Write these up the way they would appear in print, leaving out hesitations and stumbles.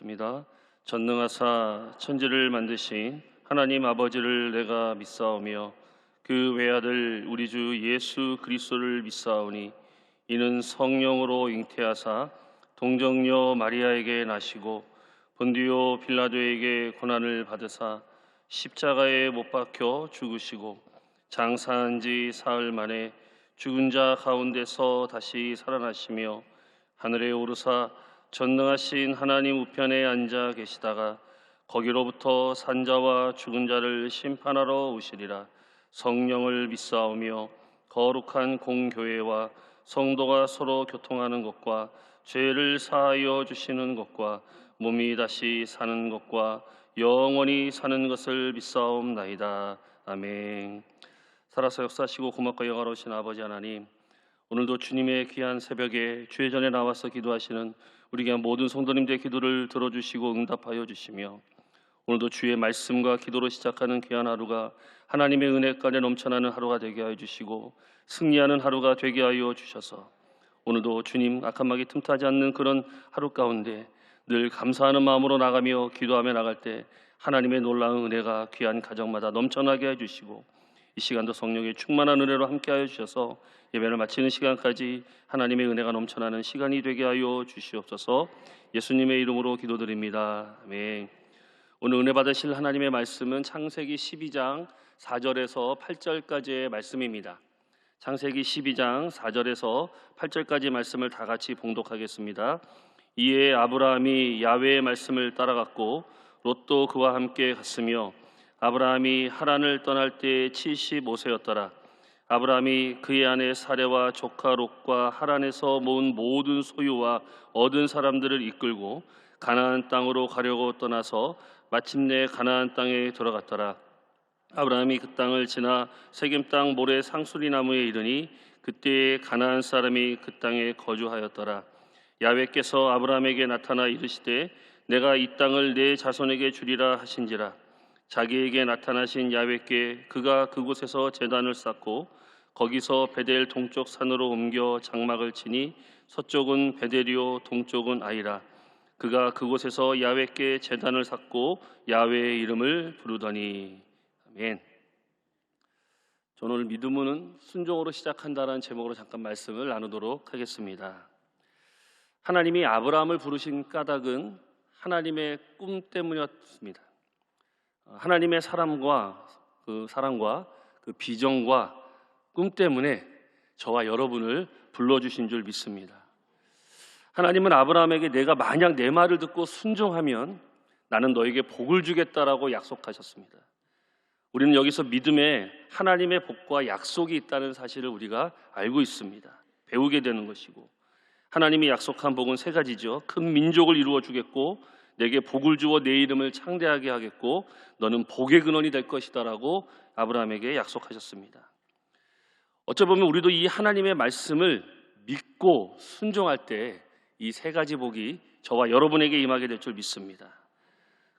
기도하겠습니다. 전능하사 천지를 만드신 하나님 아버지를 내가 믿사오며 그 외아들 우리 주 예수 그리스도를 믿사오니 이는 성령으로 잉태하사 동정녀 마리아에게 나시고 본디오 빌라도에게 고난을 받으사 십자가에 못 박혀 죽으시고 장사한 지 사흘 만에 죽은 자 가운데서 다시 살아나시며 하늘에 오르사 전능하신 하나님 우편에 앉아 계시다가 거기로부터 산자와 죽은 자를 심판하러 오시리라. 성령을 믿사오며 거룩한 공교회와 성도가 서로 교통하는 것과 죄를 사하여 주시는 것과 몸이 다시 사는 것과 영원히 사는 것을 믿사옵나이다. 아멘. 살아서 역사하시고 고맙고 영화로우신 아버지 하나님, 오늘도 주님의 귀한 새벽에 주의 전에 나와서 기도하시는 우리 귀한 모든 성도님들의 기도를 들어주시고 응답하여 주시며 오늘도 주의 말씀과 기도로 시작하는 귀한 하루가 하나님의 은혜 가운데 넘쳐나는 하루가 되게 하여 주시고 승리하는 하루가 되게 하여 주셔서 오늘도 주님 악한 틈타지 않는 그런 하루 가운데 늘 감사하는 마음으로 나가며 기도하며 나갈 때 하나님의 놀라운 은혜가 귀한 가정마다 넘쳐나게 해주시고 이 시간도 성령의 충만한 은혜로 함께하여 주셔서 예배를 마치는 시간까지 하나님의 은혜가 넘쳐나는 시간이 되게 하여 주시옵소서. 예수님의 이름으로 기도드립니다. 아멘. 오늘 은혜 받으실 하나님의 말씀은 창세기 12장 4절에서 8절까지의 말씀입니다. 창세기 12장 4절에서 8절까지 말씀을 다 같이 봉독하겠습니다. 이에 아브라함이 야훼의 말씀을 따라갔고 롯도 그와 함께 갔으며 아브라함이 하란을 떠날 때 75세였더라. 아브라함이 그의 아내 사레와 조카 롯과 하란에서 모은 모든 소유와 얻은 사람들을 이끌고 가나안 땅으로 가려고 떠나서 마침내 가나안 땅에 들어갔더라. 아브라함이 그 땅을 지나 세겜 땅 모래 상수리 나무에 이르니 그때에 가나안 사람이 그 땅에 거주하였더라. 야훼께서 아브라함에게 나타나 이르시되 내가 이 땅을 내 자손에게 주리라 하신지라. 자기에게 나타나신 야훼께 그가 그곳에서 제단을 쌓고 거기서 베델 동쪽 산으로 옮겨 장막을 치니 서쪽은 베델이요 동쪽은 아이라. 그가 그곳에서 야훼께 제단을 쌓고 야훼의 이름을 부르더니. 아멘. 저는 오늘 믿음은 순종으로 시작한다라는 제목으로 잠깐 말씀을 나누도록 하겠습니다. 하나님이 아브라함을 부르신 까닭은 하나님의 꿈 때문이었습니다. 하나님의 사랑과 그 비전과 꿈 때문에 저와 여러분을 불러주신 줄 믿습니다. 하나님은 아브라함에게 내가 만약 내 말을 듣고 순종하면 나는 너에게 복을 주겠다라고 약속하셨습니다. 우리는 여기서 믿음에 하나님의 복과 약속이 있다는 사실을 우리가 알고 있습니다. 배우게 되는 것이고 하나님이 약속한 복은 세 가지죠. 큰 민족을 이루어 주겠고 내게 복을 주어 내 이름을 창대하게 하겠고 너는 복의 근원이 될 것이다 라고 아브라함에게 약속하셨습니다. 어쩌면 우리도 이 하나님의 말씀을 믿고 순종할 때 이 세 가지 복이 저와 여러분에게 임하게 될 줄 믿습니다.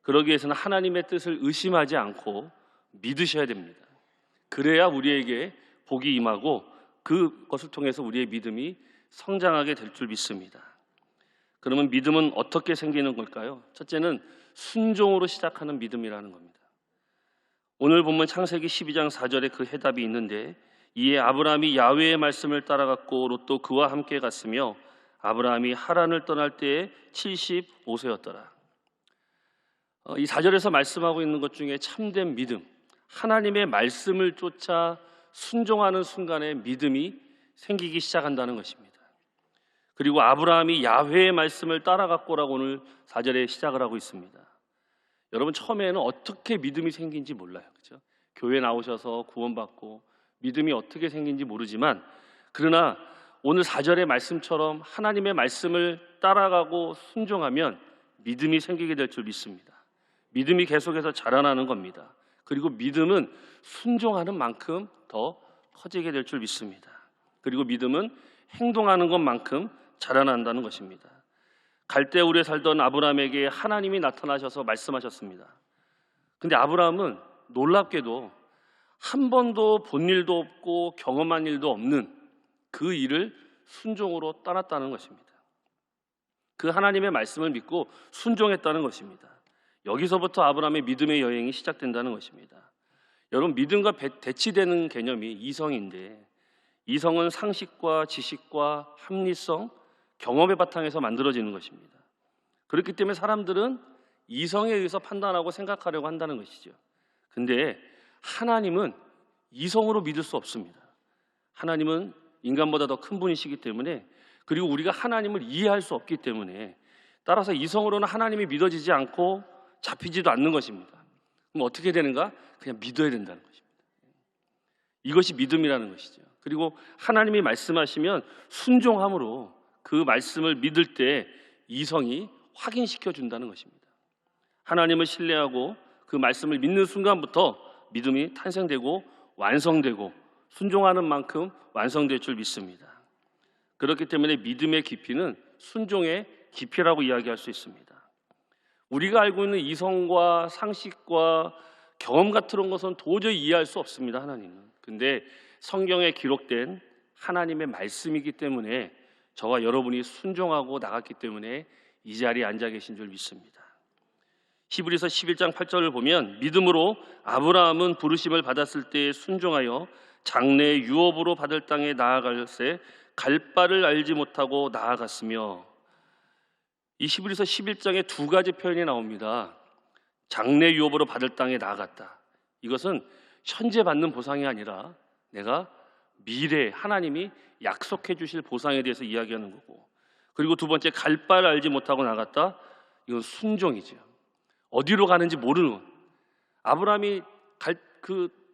그러기 위해서는 하나님의 뜻을 의심하지 않고 믿으셔야 됩니다. 그래야 우리에게 복이 임하고 그것을 통해서 우리의 믿음이 성장하게 될 줄 믿습니다. 그러면 믿음은 어떻게 생기는 걸까요? 첫째는 순종으로 시작하는 믿음이라는 겁니다. 오늘 보면 창세기 12장 4절에 그 해답이 있는데 이에 아브라함이 야훼의 말씀을 따라갔고 롯도 그와 함께 갔으며 아브라함이 하란을 떠날 때에 75세였더라. 이 4절에서 말씀하고 있는 것 중에 참된 믿음, 하나님의 말씀을 쫓아 순종하는 순간에 믿음이 생기기 시작한다는 것입니다. 그리고 아브라함이 야훼의 말씀을 따라갔고라고 오늘 4절에 시작을 하고 있습니다. 여러분 처음에는 어떻게 믿음이 생긴지 몰라요. 그렇죠? 교회 나오셔서 구원받고 믿음이 어떻게 생긴지 모르지만 그러나 오늘 4절의 말씀처럼 하나님의 말씀을 따라가고 순종하면 믿음이 생기게 될 줄 믿습니다. 믿음이 계속해서 자라나는 겁니다. 그리고 믿음은 순종하는 만큼 더 커지게 될 줄 믿습니다. 그리고 믿음은 행동하는 것만큼 자라난다는 것입니다. 갈대우르에 살던 아브라함에게 하나님이 나타나셔서 말씀하셨습니다. 근데 아브라함은 놀랍게도 한 번도 본 일도 없고 경험한 일도 없는 그 일을 순종으로 따랐다는 것입니다. 그 하나님의 말씀을 믿고 순종했다는 것입니다. 여기서부터 아브라함의 믿음의 여행이 시작된다는 것입니다. 여러분, 믿음과 대치되는 개념이 이성인데, 이성은 상식과 지식과 합리성, 경험의 바탕에서 만들어지는 것입니다. 그렇기 때문에 사람들은 이성에 의해서 판단하고 생각하려고 한다는 것이죠. 근데 하나님은 이성으로 믿을 수 없습니다. 하나님은 인간보다 더 큰 분이시기 때문에, 그리고 우리가 하나님을 이해할 수 없기 때문에, 따라서 이성으로는 하나님이 믿어지지 않고 잡히지도 않는 것입니다. 그럼 어떻게 되는가? 그냥 믿어야 된다는 것입니다. 이것이 믿음이라는 것이죠. 그리고 하나님이 말씀하시면 순종함으로 그 말씀을 믿을 때 이성이 확인시켜 준다는 것입니다. 하나님을 신뢰하고 그 말씀을 믿는 순간부터 믿음이 탄생되고 완성되고 순종하는 만큼 완성될 줄 믿습니다. 그렇기 때문에 믿음의 깊이는 순종의 깊이라고 이야기할 수 있습니다. 우리가 알고 있는 이성과 상식과 경험 같은 것은 도저히 이해할 수 없습니다. 하나님은. 근데 성경에 기록된 하나님의 말씀이기 때문에 저와 여러분이 순종하고 나갔기 때문에 이 자리에 앉아 계신 줄 믿습니다. 히브리서 11장 8절을 보면 믿음으로 아브라함은 부르심을 받았을 때에 순종하여 장래의 유업으로 받을 땅에 나아갈새 갈 바를 알지 못하고 나아갔으며, 이 히브리서 11장에 두 가지 표현이 나옵니다. 장래 유업으로 받을 땅에 나아갔다. 이것은 현재 받는 보상이 아니라 내가 미래 하나님이 약속해 주실 보상에 대해서 이야기하는 거고, 그리고 두 번째 갈 바를 알지 못하고 나갔다. 이건 순종이죠. 어디로 가는지 모르는, 아브라함이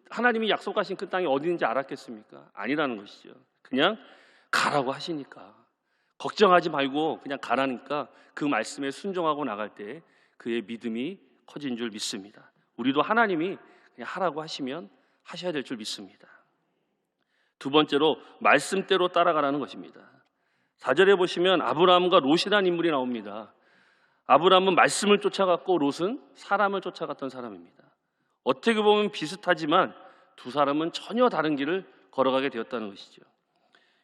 하나님이 약속하신 그 땅이 어디인지 알았겠습니까? 아니라는 것이죠. 그냥 가라고 하시니까, 걱정하지 말고 그냥 가라니까 그 말씀에 순종하고 나갈 때 그의 믿음이 커진 줄 믿습니다. 우리도 하나님이 그냥 하라고 하시면 하셔야 될 줄 믿습니다. 두 번째로 말씀대로 따라가라는 것입니다. 4절에 보시면 아브라함과 롯이라는 인물이 나옵니다. 아브라함은 말씀을 쫓아갔고 롯은 사람을 쫓아갔던 사람입니다. 어떻게 보면 비슷하지만 두 사람은 전혀 다른 길을 걸어가게 되었다는 것이죠.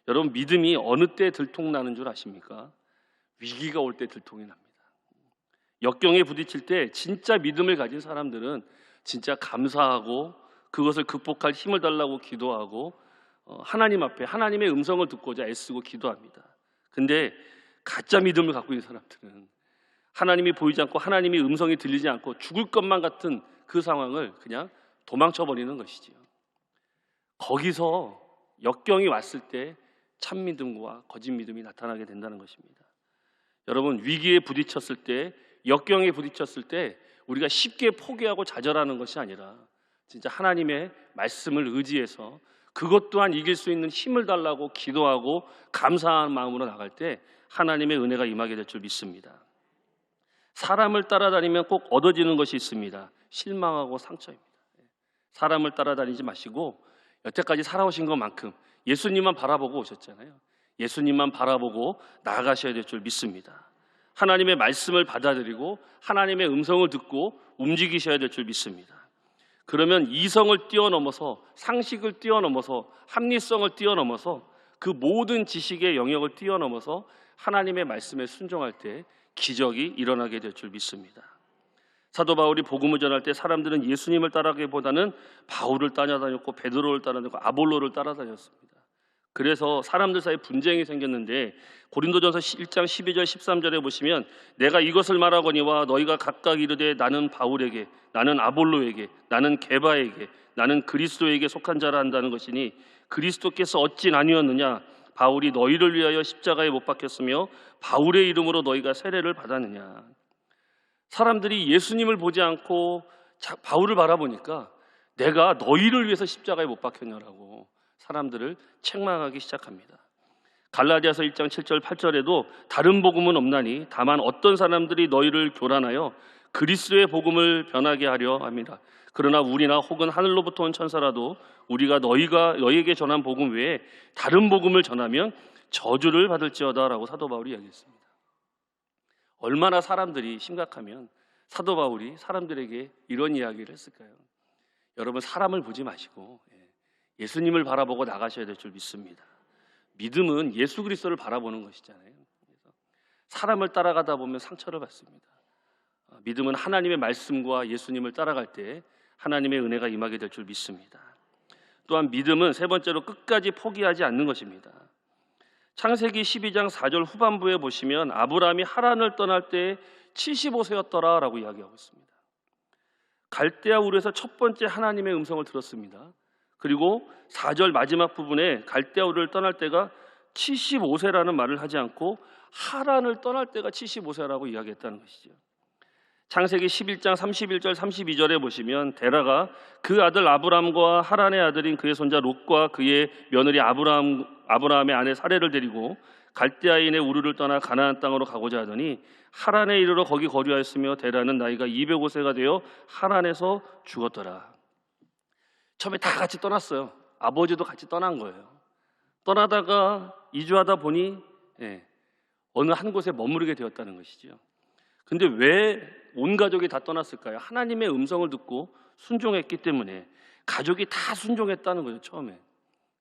여러분, 믿음이 어느 때 들통나는 줄 아십니까? 위기가 올 때 들통이 납니다. 역경에 부딪힐 때 진짜 믿음을 가진 사람들은 진짜 감사하고 그것을 극복할 힘을 달라고 기도하고 하나님 앞에 하나님의 음성을 듣고자 애쓰고 기도합니다. 근데 가짜 믿음을 갖고 있는 사람들은 하나님이 보이지 않고 하나님의 음성이 들리지 않고 죽을 것만 같은 그 상황을 그냥 도망쳐버리는 것이지요. 거기서 역경이 왔을 때 참 믿음과 거짓 믿음이 나타나게 된다는 것입니다. 여러분, 위기에 부딪혔을 때, 역경에 부딪혔을 때 우리가 쉽게 포기하고 좌절하는 것이 아니라 진짜 하나님의 말씀을 의지해서 그것 또한 이길 수 있는 힘을 달라고 기도하고 감사한 마음으로 나갈 때 하나님의 은혜가 임하게 될 줄 믿습니다. 사람을 따라다니면 꼭 얻어지는 것이 있습니다. 실망하고 상처입니다. 사람을 따라다니지 마시고 여태까지 살아오신 것만큼 예수님만 바라보고 오셨잖아요. 예수님만 바라보고 나아가셔야 될 줄 믿습니다. 하나님의 말씀을 받아들이고 하나님의 음성을 듣고 움직이셔야 될 줄 믿습니다. 그러면 이성을 뛰어넘어서, 상식을 뛰어넘어서, 합리성을 뛰어넘어서, 그 모든 지식의 영역을 뛰어넘어서 하나님의 말씀에 순종할 때 기적이 일어나게 될 줄 믿습니다. 사도 바울이 복음을 전할 때 사람들은 예수님을 따라가기보다는 바울을 따라다녔고 베드로를 따라다녔고 아볼로를 따라다녔습니다. 그래서 사람들 사이에 분쟁이 생겼는데 고린도전서 1장 12절 13절에 보시면 내가 이것을 말하거니와 너희가 각각 이르되 나는 바울에게, 나는 아볼로에게, 나는 게바에게, 나는 그리스도에게 속한 자라 한다는 것이니 그리스도께서 어찌 나뉘었느냐? 바울이 너희를 위하여 십자가에 못 박혔으며 바울의 이름으로 너희가 세례를 받았느냐? 사람들이 예수님을 보지 않고 바울을 바라보니까 내가 너희를 위해서 십자가에 못 박혔냐라고 사람들을 책망하기 시작합니다. 갈라디아서 1장 7절 8절에도 다른 복음은 없나니 다만 어떤 사람들이 너희를 교란하여 그리스도의 복음을 변하게 하려 합니다. 그러나 우리나 혹은 하늘로부터 온 천사라도 우리가 너희에게 전한 복음 외에 다른 복음을 전하면 저주를 받을지어다라고 사도 바울이 이야기했습니다. 얼마나 사람들이 심각하면 사도 바울이 사람들에게 이런 이야기를 했을까요? 여러분, 사람을 보지 마시고 예수님을 바라보고 나가셔야 될 줄 믿습니다. 믿음은 예수 그리스도를 바라보는 것이잖아요. 그래서 사람을 따라가다 보면 상처를 받습니다. 믿음은 하나님의 말씀과 예수님을 따라갈 때 하나님의 은혜가 임하게 될 줄 믿습니다. 또한 믿음은 세 번째로 끝까지 포기하지 않는 것입니다. 창세기 12장 4절 후반부에 보시면 아브라함이 하란을 떠날 때 75세였더라 라고 이야기하고 있습니다. 갈대아 우르에서 첫 번째 하나님의 음성을 들었습니다. 그리고 4절 마지막 부분에 갈대아 우르를 떠날 때가 75세라는 말을 하지 않고 하란을 떠날 때가 75세라고 이야기했다는 것이죠. 창세기 11장 31절 32절에 보시면 데라가 그 아들 아브람과 하란의 아들인 그의 손자 롯과 그의 며느리 아브라함의 아내 사레를 데리고 갈대아인의 우르를 떠나 가나안 땅으로 가고자 하더니 하란에 이르러 거기 거류하였으며 데라는 나이가 205세가 되어 하란에서 죽었더라. 처음에 다 같이 떠났어요. 아버지도 같이 떠난 거예요. 떠나다가 이주하다 보니 어느 한 곳에 머무르게 되었다는 것이죠. 근데 왜 온 가족이 다 떠났을까요? 하나님의 음성을 듣고 순종했기 때문에 가족이 다 순종했다는 거죠. 처음에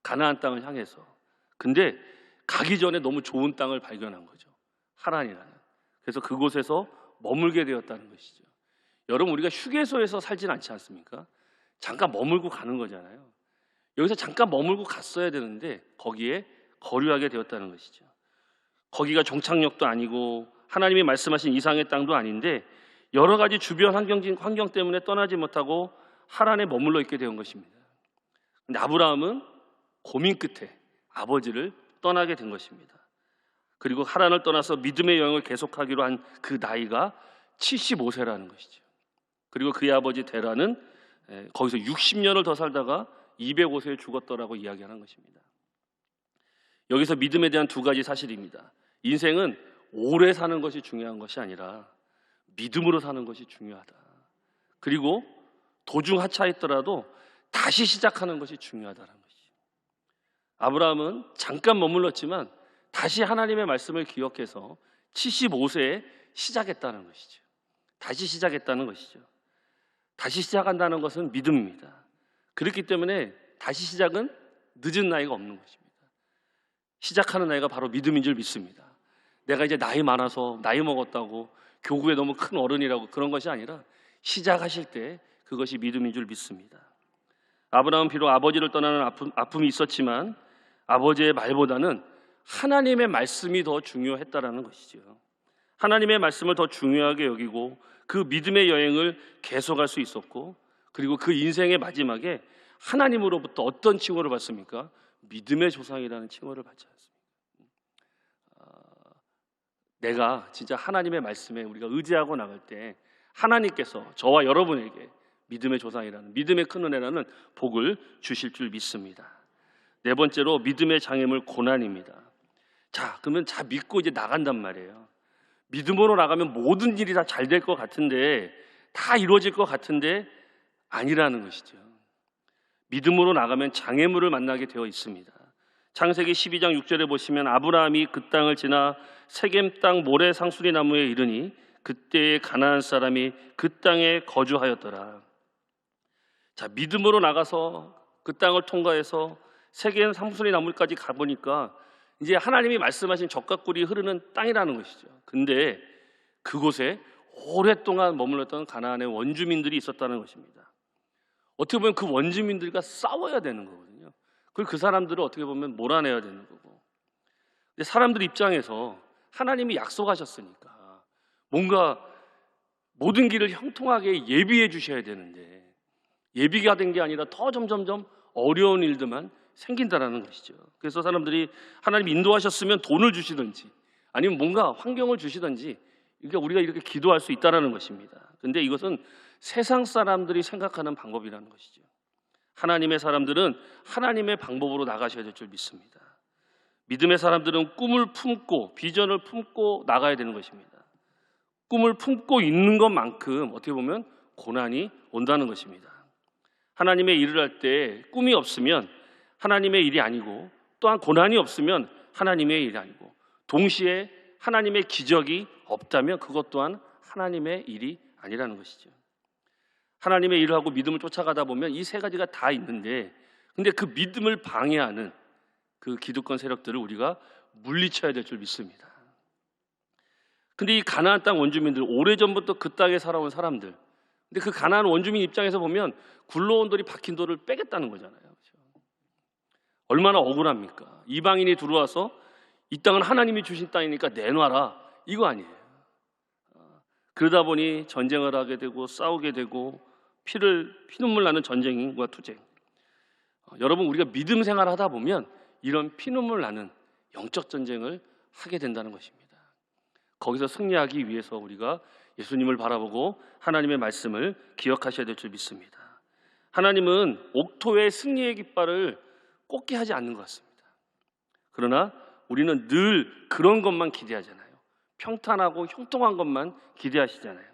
가나안 땅을 향해서. 근데 가기 전에 너무 좋은 땅을 발견한 거죠. 하란이라는. 그래서 그곳에서 머물게 되었다는 것이죠. 여러분, 우리가 휴게소에서 살진 않지 않습니까? 잠깐 머물고 가는 거잖아요. 여기서 잠깐 머물고 갔어야 되는데 거기에 거류하게 되었다는 것이죠. 거기가 종착역도 아니고 하나님이 말씀하신 이상의 땅도 아닌데 여러 가지 주변 환경 때문에 떠나지 못하고 하란에 머물러 있게 된 것입니다. 근데 아브라함은 고민 끝에 아버지를 떠나게 된 것입니다. 그리고 하란을 떠나서 믿음의 여행을 계속하기로 한 그 나이가 75세라는 것이죠. 그리고 그의 아버지 데라는 거기서 60년을 더 살다가 205세에 죽었더라고 이야기하는 것입니다. 여기서 믿음에 대한 두 가지 사실입니다. 인생은 오래 사는 것이 중요한 것이 아니라 믿음으로 사는 것이 중요하다. 그리고 도중 하차했더라도 다시 시작하는 것이 중요하다는 것이죠. 아브라함은 잠깐 머물렀지만 다시 하나님의 말씀을 기억해서 75세에 시작했다는 것이죠. 다시 시작했다는 것이죠. 다시 시작한다는 것은 믿음입니다. 그렇기 때문에 다시 시작은 늦은 나이가 없는 것입니다. 시작하는 나이가 바로 믿음인 줄 믿습니다. 내가 이제 나이 많아서 나이 먹었다고 교구에 너무 큰 어른이라고 그런 것이 아니라 시작하실 때 그것이 믿음인 줄 믿습니다. 아브라함은 비록 아버지를 떠나는 아픔이 있었지만 아버지의 말보다는 하나님의 말씀이 더 중요했다라는 것이죠. 하나님의 말씀을 더 중요하게 여기고 그 믿음의 여행을 계속할 수 있었고, 그리고 그 인생의 마지막에 하나님으로부터 어떤 칭호를 받습니까? 믿음의 조상이라는 칭호를 받지 않습니까? 내가 진짜 하나님의 말씀에 우리가 의지하고 나갈 때 하나님께서 저와 여러분에게 믿음의 조상이라는, 믿음의 큰 은혜라는 복을 주실 줄 믿습니다. 네 번째로 믿음의 장애물 고난입니다. 자, 그러면 믿고 이제 나간단 말이에요. 믿음으로 나가면 모든 일이 다 잘 될 것 같은데, 다 이루어질 것 같은데 아니라는 것이죠. 믿음으로 나가면 장애물을 만나게 되어 있습니다. 창세기 12장 6절에 보시면 아브라함이 그 땅을 지나 세겜 땅 모래 상수리 나무에 이르니 그때의 가나안 사람이 그 땅에 거주하였더라. 자, 믿음으로 나가서 그 땅을 통과해서 세겜 상수리 나무까지 가보니까 이제 하나님이 말씀하신 젖과 꿀이 흐르는 땅이라는 것이죠. 근데 그곳에 오랫동안 머물렀던 가나안의 원주민들이 있었다는 것입니다. 어떻게 보면 그 원주민들과 싸워야 되는 거거든요. 그리고 그 사람들을 어떻게 보면 몰아내야 되는 거고. 근데 사람들 입장에서 하나님이 약속하셨으니까 뭔가 모든 길을 형통하게 예비해 주셔야 되는데 예비가 된 게 아니라 더 점점점 어려운 일들만 생긴다라는 것이죠. 그래서 사람들이 하나님 인도하셨으면 돈을 주시든지 아니면 뭔가 환경을 주시든지, 그러니까 우리가 이렇게 기도할 수 있다라는 것입니다. 근데 이것은 세상 사람들이 생각하는 방법이라는 것이죠. 하나님의 사람들은 하나님의 방법으로 나가셔야 될 줄 믿습니다. 믿음의 사람들은 꿈을 품고 비전을 품고 나가야 되는 것입니다. 꿈을 품고 있는 것만큼 어떻게 보면 고난이 온다는 것입니다. 하나님의 일을 할 때 꿈이 없으면 하나님의 일이 아니고, 또한 고난이 없으면 하나님의 일이 아니고, 동시에 하나님의 기적이 없다면 그것 또한 하나님의 일이 아니라는 것이죠. 하나님의 일을 하고 믿음을 쫓아가다 보면 이 세 가지가 다 있는데, 근데 그 믿음을 방해하는 그 기득권 세력들을 우리가 물리쳐야 될 줄 믿습니다. 근데 이 가나안 땅 원주민들, 오래전부터 그 땅에 살아온 사람들, 근데 그 가나안 원주민 입장에서 보면 굴러온 돌이 박힌 돌을 빼겠다는 거잖아요. 그렇죠? 얼마나 억울합니까? 이방인이 들어와서 이 땅은 하나님이 주신 땅이니까 내놔라, 이거 아니에요. 그러다 보니 전쟁을 하게 되고 싸우게 되고 피눈물 나는 전쟁과 투쟁. 여러분, 우리가 믿음 생활을 하다 보면 이런 피눈물 나는 영적 전쟁을 하게 된다는 것입니다. 거기서 승리하기 위해서 우리가 예수님을 바라보고 하나님의 말씀을 기억하셔야 될 줄 믿습니다. 하나님은 옥토의 승리의 깃발을 꽂게 하지 않는 것 같습니다. 그러나 우리는 늘 그런 것만 기대하잖아요. 평탄하고 형통한 것만 기대하시잖아요.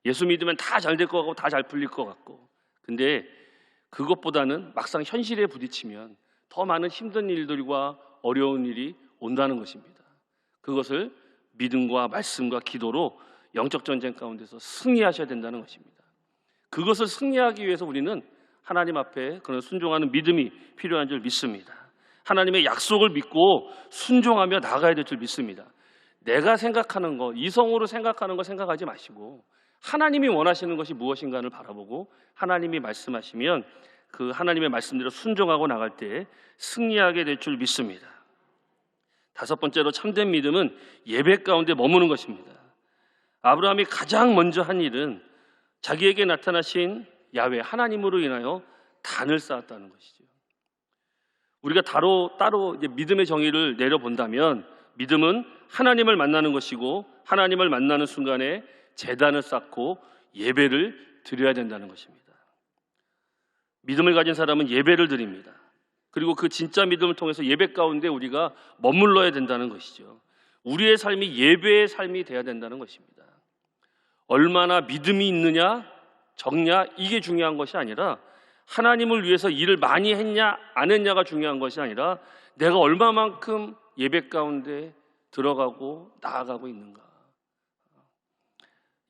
예수 믿으면 다 잘 될 것 같고 다 잘 풀릴 것 같고, 근데 그것보다는 막상 현실에 부딪히면 더 많은 힘든 일들과 어려운 일이 온다는 것입니다. 그것을 믿음과 말씀과 기도로 영적 전쟁 가운데서 승리하셔야 된다는 것입니다. 그것을 승리하기 위해서 우리는 하나님 앞에 그런 순종하는 믿음이 필요한 줄 믿습니다. 하나님의 약속을 믿고 순종하며 나가야 될 줄 믿습니다. 내가 생각하는 거, 이성으로 생각하는 거 생각하지 마시고 하나님이 원하시는 것이 무엇인가를 바라보고 하나님이 말씀하시면 그 하나님의 말씀대로 순종하고 나갈 때 승리하게 될 줄 믿습니다. 다섯 번째로 참된 믿음은 예배 가운데 머무는 것입니다. 아브라함이 가장 먼저 한 일은 자기에게 나타나신 야훼 하나님으로 인하여 단을 쌓았다는 것이죠. 우리가 따로 이제 믿음의 정의를 내려본다면 믿음은 하나님을 만나는 것이고 하나님을 만나는 순간에 제단을 쌓고 예배를 드려야 된다는 것입니다. 믿음을 가진 사람은 예배를 드립니다. 그리고 그 진짜 믿음을 통해서 예배 가운데 우리가 머물러야 된다는 것이죠. 우리의 삶이 예배의 삶이 돼야 된다는 것입니다. 얼마나 믿음이 있느냐 적냐 이게 중요한 것이 아니라 하나님을 위해서 일을 많이 했냐 안 했냐가 중요한 것이 아니라 내가 얼마만큼 예배 가운데 들어가고 나아가고 있는가.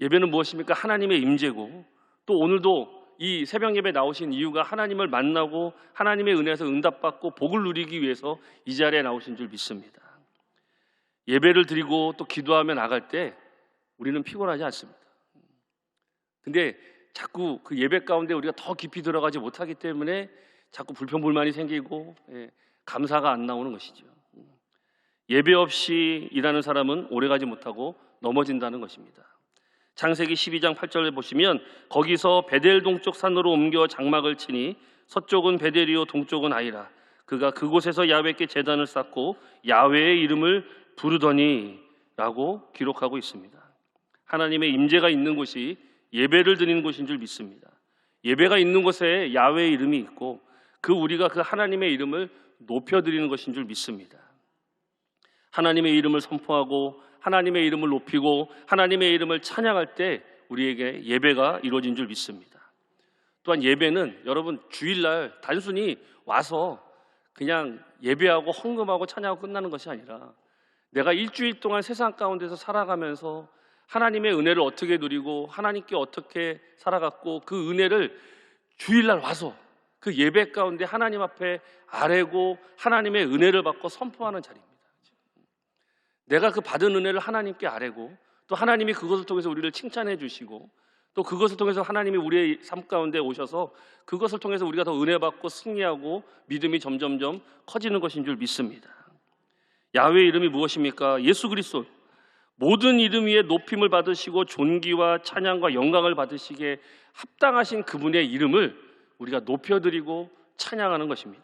예배는 무엇입니까? 하나님의 임재고, 또 오늘도 이 새벽 예배 나오신 이유가 하나님을 만나고 하나님의 은혜에서 응답받고 복을 누리기 위해서 이 자리에 나오신 줄 믿습니다. 예배를 드리고 또 기도하며 나갈 때 우리는 피곤하지 않습니다. 근데 자꾸 그 예배 가운데 우리가 더 깊이 들어가지 못하기 때문에 자꾸 불평불만이 생기고 감사가 안 나오는 것이죠. 예배 없이 일하는 사람은 오래가지 못하고 넘어진다는 것입니다. 창세기 12장 8절에 보시면 거기서 베델 동쪽 산으로 옮겨 장막을 치니 서쪽은 베델이요 동쪽은 아이라. 그가 그곳에서 야훼께 제단을 쌓고 야훼의 이름을 부르더니 라고 기록하고 있습니다. 하나님의 임재가 있는 곳이 예배를 드리는 곳인 줄 믿습니다. 예배가 있는 곳에 야훼의 이름이 있고 우리가 그 하나님의 이름을 높여드리는 것인 줄 믿습니다. 하나님의 이름을 선포하고 하나님의 이름을 높이고 하나님의 이름을 찬양할 때 우리에게 예배가 이루어진 줄 믿습니다. 또한 예배는 여러분 주일날 단순히 와서 그냥 예배하고 헌금하고 찬양하고 끝나는 것이 아니라 내가 일주일 동안 세상 가운데서 살아가면서 하나님의 은혜를 어떻게 누리고 하나님께 어떻게 살아갔고 그 은혜를 주일날 와서 그 예배 가운데 하나님 앞에 아뢰고 하나님의 은혜를 받고 선포하는 자리입니다. 내가 그 받은 은혜를 하나님께 아뢰고 또 하나님이 그것을 통해서 우리를 칭찬해 주시고 또 그것을 통해서 하나님이 우리의 삶 가운데 오셔서 그것을 통해서 우리가 더 은혜 받고 승리하고 믿음이 점점점 커지는 것인 줄 믿습니다. 야훼의 이름이 무엇입니까? 예수 그리스도. 모든 이름 위에 높임을 받으시고 존귀와 찬양과 영광을 받으시기에 합당하신 그분의 이름을 우리가 높여드리고 찬양하는 것입니다.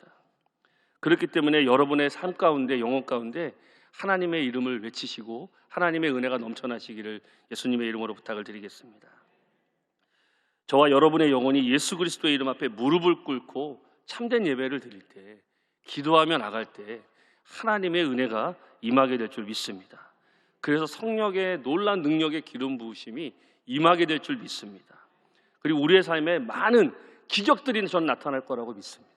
그렇기 때문에 여러분의 삶 가운데 영혼 가운데 하나님의 이름을 외치시고 하나님의 은혜가 넘쳐나시기를 예수님의 이름으로 부탁을 드리겠습니다. 저와 여러분의 영혼이 예수 그리스도의 이름 앞에 무릎을 꿇고 참된 예배를 드릴 때, 기도하며 나갈 때 하나님의 은혜가 임하게 될 줄 믿습니다. 그래서 성령의 놀라운 능력의 기름 부으심이 임하게 될 줄 믿습니다. 그리고 우리의 삶에 많은 기적들이 전 나타날 거라고 믿습니다.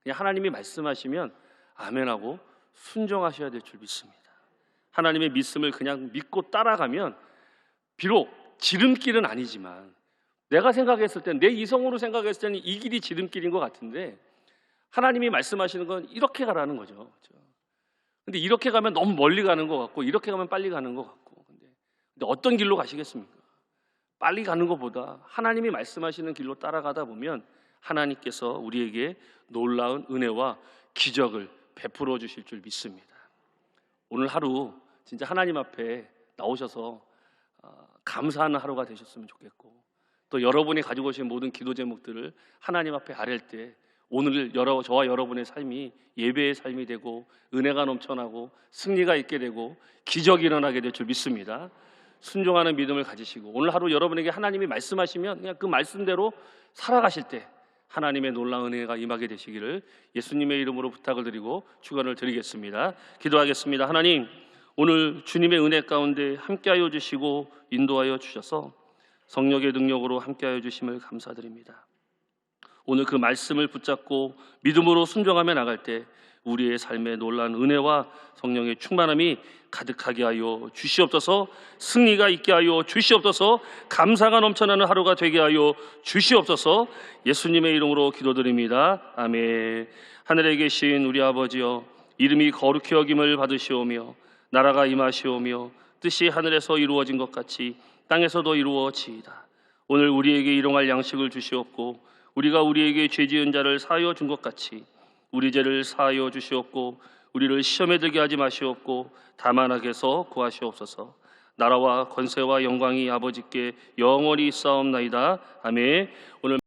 그냥 하나님이 말씀하시면 아멘하고 순종하셔야 될 줄 믿습니다. 하나님의 말씀을 그냥 믿고 따라가면 비록 지름길은 아니지만 내가 생각했을 때는 내 이성으로 생각했을 때는 이 길이 지름길인 것 같은데 하나님이 말씀하시는 건 이렇게 가라는 거죠. 근데 이렇게 가면 너무 멀리 가는 것 같고 이렇게 가면 빨리 가는 것 같고 근데 근데 어떤 길로 가시겠습니까? 빨리 가는 것보다 하나님이 말씀하시는 길로 따라가다 보면 하나님께서 우리에게 놀라운 은혜와 기적을 베풀어 주실 줄 믿습니다. 오늘 하루 진짜 하나님 앞에 나오셔서 감사하는 하루가 되셨으면 좋겠고, 또 여러분이 가지고 오신 모든 기도 제목들을 하나님 앞에 아랠 때 오늘 저와 여러분의 삶이 예배의 삶이 되고 은혜가 넘쳐나고 승리가 있게 되고 기적이 일어나게 될 줄 믿습니다. 순종하는 믿음을 가지시고 오늘 하루 여러분에게 하나님이 말씀하시면 그냥 그 말씀대로 살아가실 때 하나님의 놀라운 은혜가 임하게 되시기를 예수님의 이름으로 부탁을 드리고 축원을 드리겠습니다. 기도하겠습니다. 하나님, 오늘 주님의 은혜 가운데 함께하여 주시고 인도하여 주셔서 성령의 능력으로 함께하여 주심을 감사드립니다. 오늘 그 말씀을 붙잡고 믿음으로 순종하며 나갈 때 우리의 삶에 놀라운 은혜와 성령의 충만함이 가득하게 하여 주시옵소서. 승리가 있게 하여 주시옵소서. 감사가 넘쳐나는 하루가 되게 하여 주시옵소서. 예수님의 이름으로 기도드립니다. 아멘. 하늘에 계신 우리 아버지여, 이름이 거룩히 여김을 받으시오며 나라가 임하시오며 뜻이 하늘에서 이루어진 것 같이 땅에서도 이루어지이다. 오늘 우리에게 일용할 양식을 주시옵고 우리가 우리에게 죄 지은 자를 사하여 준 것 같이 우리 죄를 사하여 주시옵고 우리를 시험에 들게 하지 마시옵고 다만 악에서 구하시옵소서. 나라와 권세와 영광이 아버지께 영원히 있사옵나이다. 아멘. 오늘